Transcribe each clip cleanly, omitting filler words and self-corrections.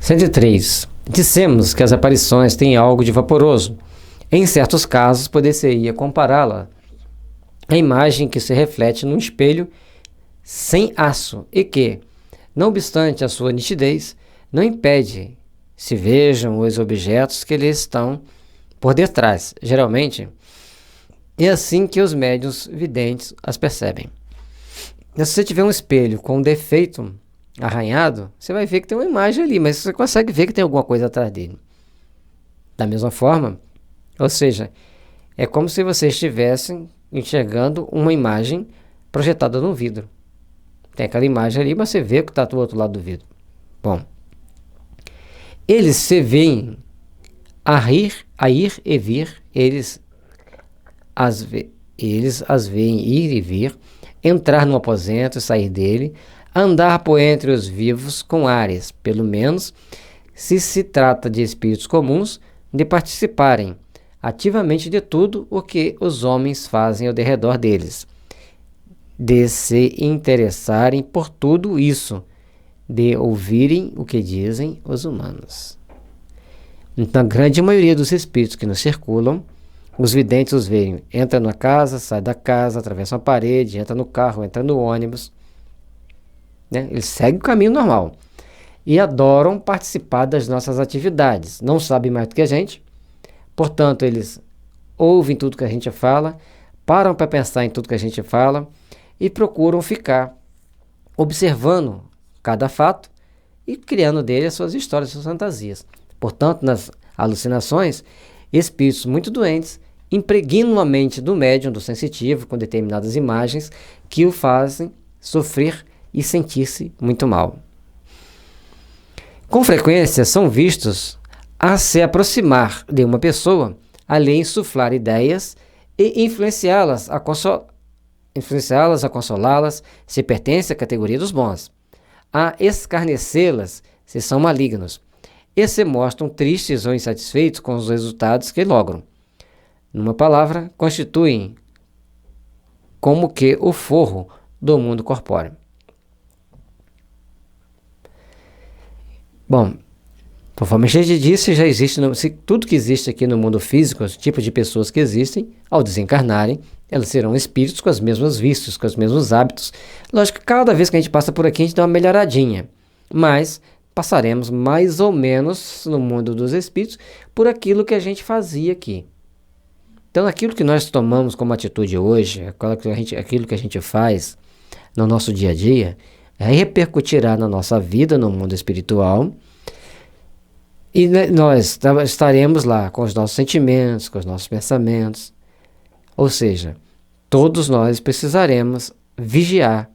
103. Dissemos que as aparições têm algo de vaporoso. Em certos casos, poder-se-ia compará-la à imagem que se reflete num espelho sem aço e que, não obstante a sua nitidez, não impede se vejam os objetos que lhe estão por detrás. Geralmente, é assim que os médiuns videntes as percebem. Se você tiver um espelho com um defeito arranhado, você vai ver que tem uma imagem ali, mas você consegue ver que tem alguma coisa atrás dele. Da mesma forma, ou seja, é como se você estivesse enxergando uma imagem projetada no vidro. Tem aquela imagem ali, mas você vê que está do outro lado do vidro. Bom, eles se veem a ir e vir, eles as veem ir e vir, entrar no aposento e sair dele, andar por entre os vivos com ares, pelo menos, se se trata de espíritos comuns, de participarem ativamente de tudo o que os homens fazem ao derredor deles, de se interessarem por tudo isso, de ouvirem o que dizem os humanos. Então, a grande maioria dos espíritos que nos circulam, os videntes os veem, entra na casa, sai da casa, atravessa uma parede, entra no carro, entra no ônibus, né? Eles seguem o caminho normal e adoram participar das nossas atividades. Não sabem mais do que a gente, portanto, eles ouvem tudo que a gente fala, param para pensar em tudo que a gente fala e procuram ficar observando cada fato e criando dele as suas histórias, as suas fantasias. Portanto, nas alucinações, espíritos muito doentes impregnam a mente do médium, do sensitivo, com determinadas imagens que o fazem sofrer e sentir-se muito mal. Com frequência, são vistos a se aproximar de uma pessoa, a lhe insuflar ideias e influenciá-las, a consolá-las, se pertence à categoria dos bons, a escarnecê-las, se são malignos, e se mostram tristes ou insatisfeitos com os resultados que logram. Numa palavra, constituem como que o forro do mundo corpóreo. Bom, conforme a gente disse, já existe, tudo que existe aqui no mundo físico, os tipos de pessoas que existem, ao desencarnarem, elas serão espíritos com os mesmos vícios, com os mesmos hábitos. Lógico que cada vez que a gente passa por aqui, a gente dá uma melhoradinha, mas passaremos mais ou menos no mundo dos espíritos por aquilo que a gente fazia aqui. Então, aquilo que nós tomamos como atitude hoje, aquilo que a gente faz no nosso dia a dia, repercutirá na nossa vida no mundo espiritual e nós estaremos lá com os nossos sentimentos, com os nossos pensamentos. Ou seja, todos nós precisaremos vigiar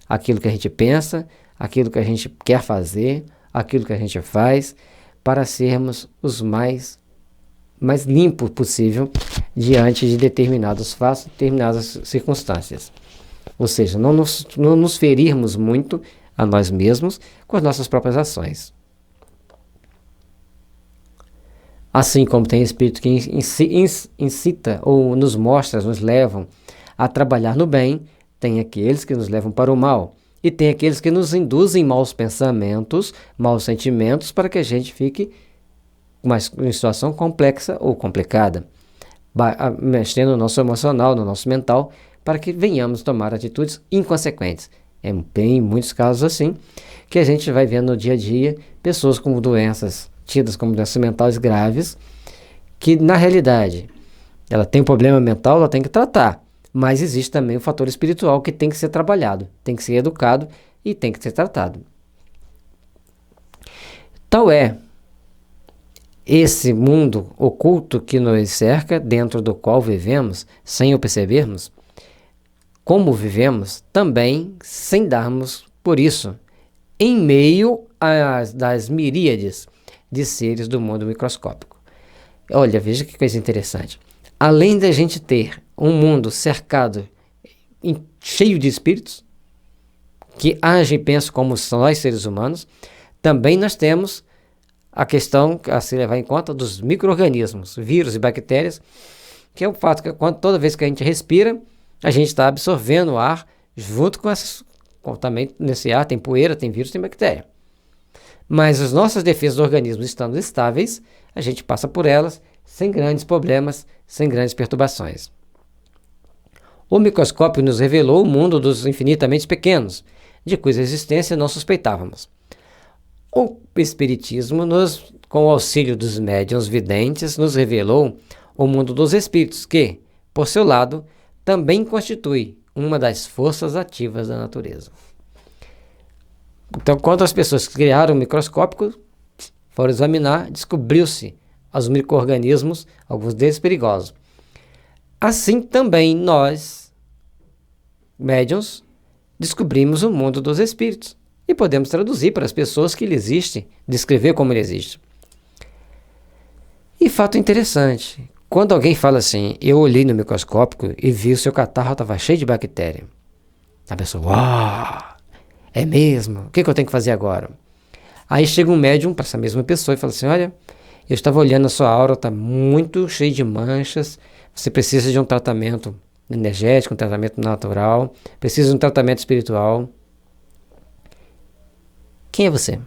aquilo que a gente pensa, aquilo que a gente quer fazer, aquilo que a gente faz, para sermos os mais limpos possível diante de determinados fatos, determinadas circunstâncias. Ou seja, não nos ferirmos muito a nós mesmos com as nossas próprias ações. Assim como tem espírito que incita ou nos mostra, nos levam a trabalhar no bem, tem aqueles que nos levam para o mal. E tem aqueles que nos induzem maus pensamentos, maus sentimentos, para que a gente fique em situação complexa ou complicada, mexendo no nosso emocional, no nosso mental, para que venhamos tomar atitudes inconsequentes. É bem, em muitos casos assim, que a gente vai vendo no dia a dia pessoas com doenças, tidas como doenças mentais graves, que na realidade ela tem um problema mental, ela tem que tratar, mas existe também o fator espiritual que tem que ser trabalhado, tem que ser educado e tem que ser tratado. Tal é esse mundo oculto que nos cerca, dentro do qual vivemos, sem o percebermos, como vivemos, também sem darmos por isso, em meio das miríades de seres do mundo microscópico. Olha, veja que coisa interessante. Além da gente ter um mundo cercado, cheio de espíritos, que agem e pensam como nós seres humanos, também nós temos a questão a se levar em conta dos micro-organismos, vírus e bactérias, que é o fato que toda vez que a gente respira, a gente está absorvendo o ar junto com essas. Também nesse ar tem poeira, tem vírus, tem bactéria. mas as nossas defesas do organismo estando estáveis, a gente passa por elas sem grandes problemas, sem grandes perturbações. O microscópio nos revelou o mundo dos infinitamente pequenos, de cuja existência não suspeitávamos. O Espiritismo, com o auxílio dos médiuns videntes, nos revelou o mundo dos espíritos, que, por seu lado, também constitui uma das forças ativas da natureza. Então, quando as pessoas que criaram o microscópio foram examinar, descobriu-se os micro-organismos, alguns deles perigosos. Assim também nós, médiuns, descobrimos o mundo dos espíritos e podemos traduzir para as pessoas que ele existe, descrever como ele existe. E fato interessante, quando alguém fala assim, eu olhei no microscópio e vi o seu catarro estava cheio de bactéria. A pessoa, uau, é mesmo? O que eu tenho que fazer agora? Aí chega um médium para essa mesma pessoa e fala assim, olha, eu estava olhando a sua aura, está muito cheia de manchas, você precisa de um tratamento energético, um tratamento natural, precisa de um tratamento espiritual. Quem é você?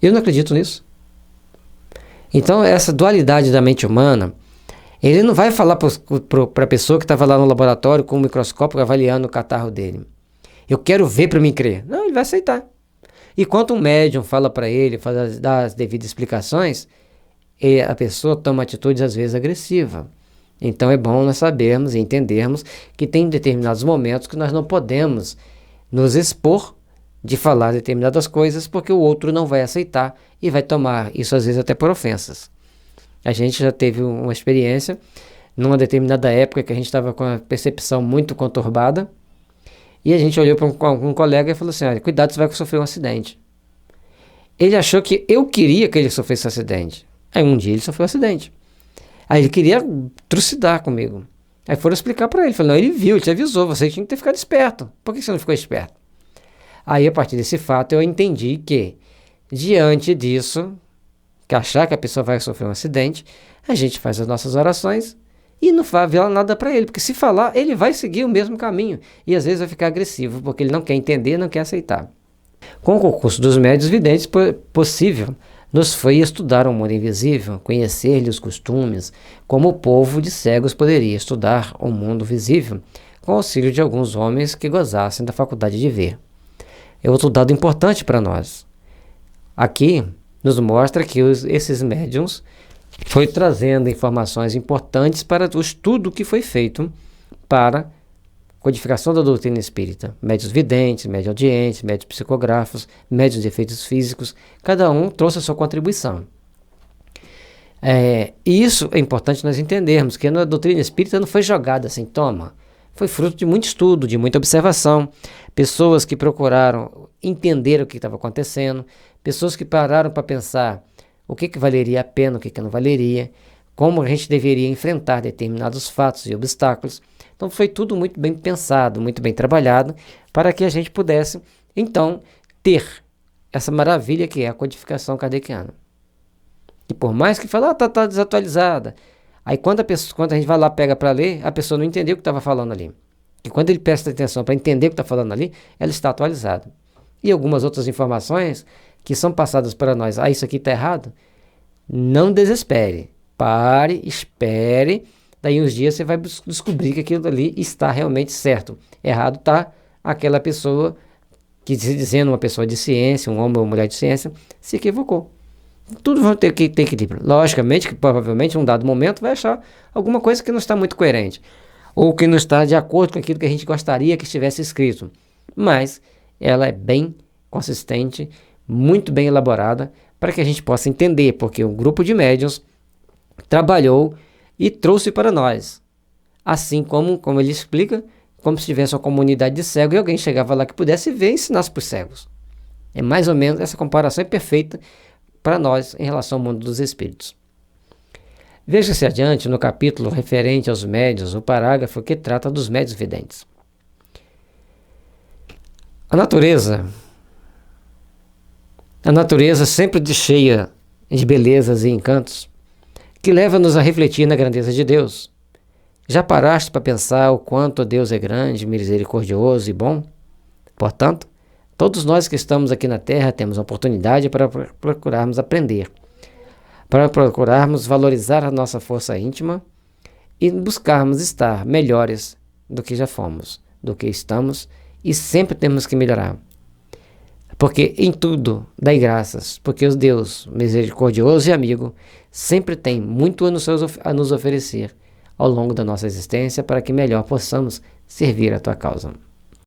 Eu não acredito nisso. Então, essa dualidade da mente humana, ele não vai falar para a pessoa que estava lá no laboratório com o microscópio avaliando o catarro dele. Eu quero ver para mim crer. Não, ele vai aceitar. E quando um médium fala para ele, dá as devidas explicações, a pessoa toma atitudes às vezes agressivas. Então é bom nós sabermos e entendermos que tem determinados momentos que nós não podemos nos expor de falar determinadas coisas porque o outro não vai aceitar e vai tomar isso às vezes até por ofensas. A gente já teve uma experiência numa determinada época que a gente estava com a percepção muito conturbada e a gente olhou para um colega e falou assim, olha, cuidado, você vai sofrer um acidente. Ele achou que eu queria que ele sofresse um acidente. Aí um dia ele sofreu um acidente. Aí ele queria trucidar comigo. Aí foram explicar para ele. Falei, não, ele viu, ele te avisou, você tinha que ter ficado esperto. Por que você não ficou esperto? Aí a partir desse fato eu entendi que, diante disso, que achar que a pessoa vai sofrer um acidente, a gente faz as nossas orações e não fala nada para ele. Porque se falar, ele vai seguir o mesmo caminho. E às vezes vai ficar agressivo, porque ele não quer entender, não quer aceitar. Com o concurso dos médiuns videntes, possível nos foi estudar o mundo invisível, conhecer-lhe os costumes, como o povo de cegos poderia estudar o mundo visível, com o auxílio de alguns homens que gozassem da faculdade de ver. É outro dado importante para nós. Aqui nos mostra que esses médiuns foi trazendo informações importantes para o estudo que foi feito para codificação da doutrina espírita. Médiuns videntes, médiuns audientes, médiuns psicógrafos, médiuns de efeitos físicos, cada um trouxe a sua contribuição. E isso é importante nós entendermos, que a doutrina espírita não foi jogada assim, toma. Foi fruto de muito estudo, de muita observação, pessoas que procuraram entender o que estava acontecendo, pessoas que pararam para pensar o que valeria a pena, o que não valeria, como a gente deveria enfrentar determinados fatos e obstáculos. Então foi tudo muito bem pensado, muito bem trabalhado, para que a gente pudesse, então, ter essa maravilha que é a codificação kardeciana. E por mais que fale, tá desatualizada. Aí quando a gente vai lá, pega para ler, a pessoa não entendeu o que estava falando ali. E quando ele presta atenção para entender o que está falando ali, ela está atualizada. E algumas outras informações que são passadas para nós, isso aqui está errado, não desespere. Pare, espere, daí uns dias você vai descobrir que aquilo ali está realmente certo. Errado está aquela pessoa que, se dizendo uma pessoa de ciência, um homem ou mulher de ciência, se equivocou. Tudo vai ter que ter equilíbrio. Logicamente que provavelmente em um dado momento vai achar alguma coisa que não está muito coerente, ou que não está de acordo com aquilo que a gente gostaria que estivesse escrito. Mas ela é bem consistente, muito bem elaborada, para que a gente possa entender, porque um grupo de médiuns trabalhou e trouxe para nós. Assim como ele explica, como se tivesse uma comunidade de cegos e alguém chegava lá que pudesse ver e ensinasse para os cegos. É mais ou menos, essa comparação é perfeita para nós em relação ao mundo dos espíritos. Veja-se adiante no capítulo referente aos médiuns, o parágrafo que trata dos médiuns videntes. A natureza sempre cheia de belezas e encantos, que leva-nos a refletir na grandeza de Deus. Já paraste para pensar o quanto Deus é grande, misericordioso e bom? Portanto, Todos nós que estamos aqui na Terra temos oportunidade para procurarmos aprender, para procurarmos valorizar a nossa força íntima e buscarmos estar melhores do que já fomos, do que estamos, e sempre temos que melhorar. Porque em tudo dai graças, porque o Deus misericordioso e amigo sempre tem muito a nos oferecer ao longo da nossa existência para que melhor possamos servir a tua causa.